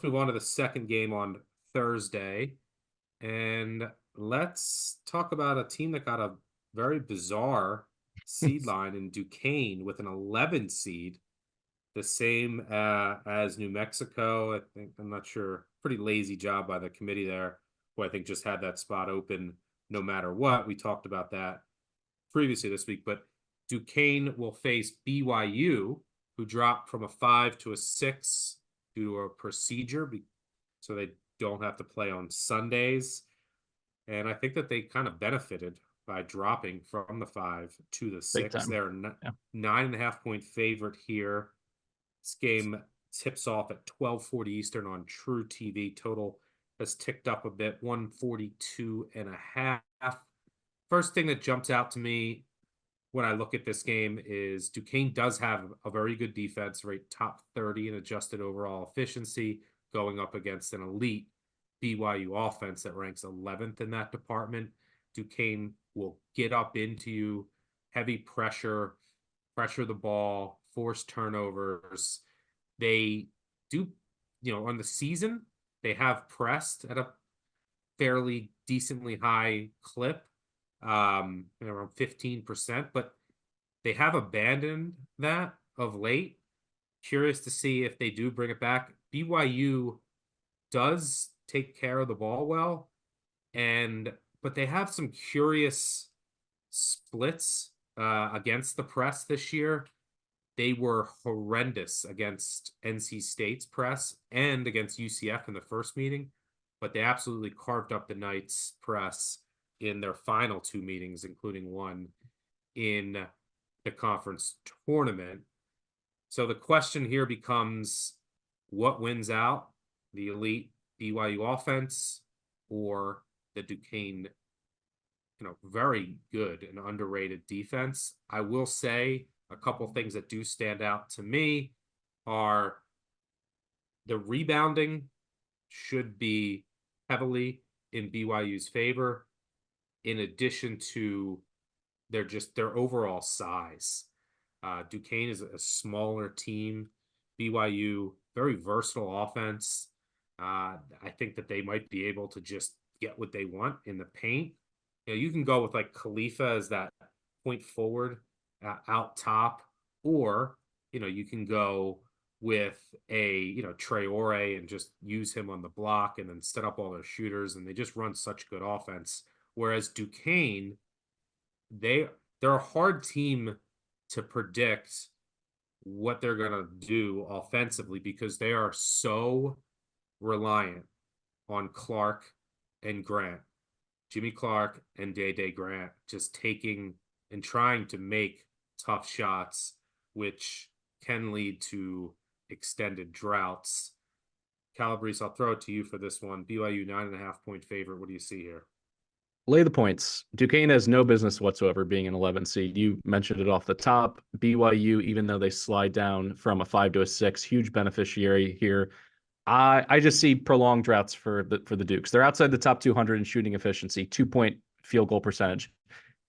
move on to the second game on Thursday. And let's talk about a team that got a very bizarre seed line in Duquesne with an 11 seed, the same as New Mexico. I think, I'm not sure, pretty lazy job by the committee there, who I think just had that spot open no matter what. We talked about that previously this week, but Duquesne will face BYU, who dropped from a 5 to a 6 due to a procedure, so they don't have to play on Sundays. And I think that they kind of benefited by dropping from the 5 to the 6. They're 9.5-point favorite here. This game tips off at 12:40 Eastern on True TV. Total has ticked up a bit, 142.5. First thing that jumps out to me when I look at this game is Duquesne does have a very good defense, right? Top 30 in adjusted overall efficiency, going up against an elite BYU offense that ranks 11th in that department. Duquesne will get up into you, heavy pressure the ball, force turnovers. They do, on the season, they have pressed at a fairly decently high clip, around 15%, but they have abandoned that of late. Curious to see if they do bring it back. BYU does take care of the ball well, but they have some curious splits against the press this year. They were horrendous against NC State's press and against UCF in the first meeting, but they absolutely carved up the Knights' press in their final two meetings, including one in the conference tournament. So the question here becomes, what wins out? The elite BYU offense or the Duquesne, very good and underrated defense? I will say a couple things that do stand out to me are the rebounding should be heavily in BYU's favor, in addition to their overall size. Duquesne is a smaller team. BYU, very versatile offense. I think that they might be able to just get what they want in the paint. You can go with like Khalifa as that point forward out top, or you can go with a Traore and just use him on the block and then set up all their shooters, and they just run such good offense. Whereas Duquesne, they're a hard team to predict what they're gonna do offensively because they are so reliant on Clark and Grant, Jimmy Clark and Day Grant, just taking and trying to make tough shots, which can lead to extended droughts. Calabrese, I'll throw it to you for this one. BYU 9.5-point favorite. What do you see here? Lay the points. Duquesne has no business whatsoever being an 11 seed. You mentioned it off the top. BYU, even though they slide down from a 5 to a 6, huge beneficiary here. I just see prolonged droughts for the Dukes. They're outside the top 200 in shooting efficiency, 2-point field goal percentage.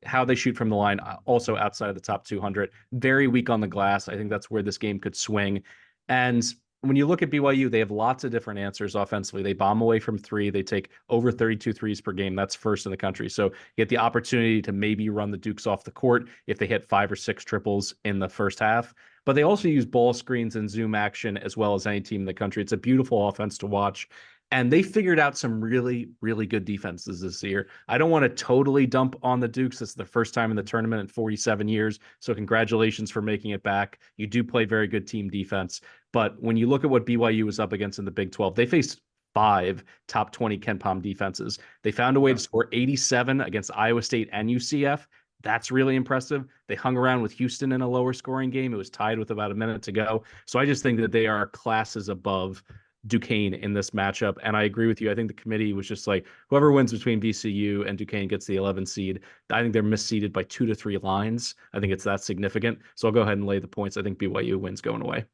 How they shoot from the line, also outside of the top 200. Very weak on the glass. I think that's where this game could swing. And when you look at BYU, they have lots of different answers offensively. They bomb away from three. They take over 32 threes per game. That's first in the country. So you get the opportunity to maybe run the Dukes off the court if they hit 5 or 6 triples in the first half. But they also use ball screens and zoom action as well as any team in the country. It's a beautiful offense to watch. And they figured out some really, really good defenses this year. I don't want to totally dump on the Dukes. This is the first time in the tournament in 47 years. So congratulations for making it back. You do play very good team defense. But when you look at what BYU was up against in the Big 12, they faced 5 top 20 KenPom defenses. They found a way to score 87 against Iowa State and UCF. That's really impressive. They hung around with Houston in a lower scoring game. It was tied with about a minute to go. So I just think that they are classes above Duquesne in this matchup. And I agree with you. I think the committee was just like, whoever wins between VCU and Duquesne gets the 11 seed. I think they're misseeded by 2 to 3 lines. I think it's that significant. So I'll go ahead and lay the points. I think BYU wins going away.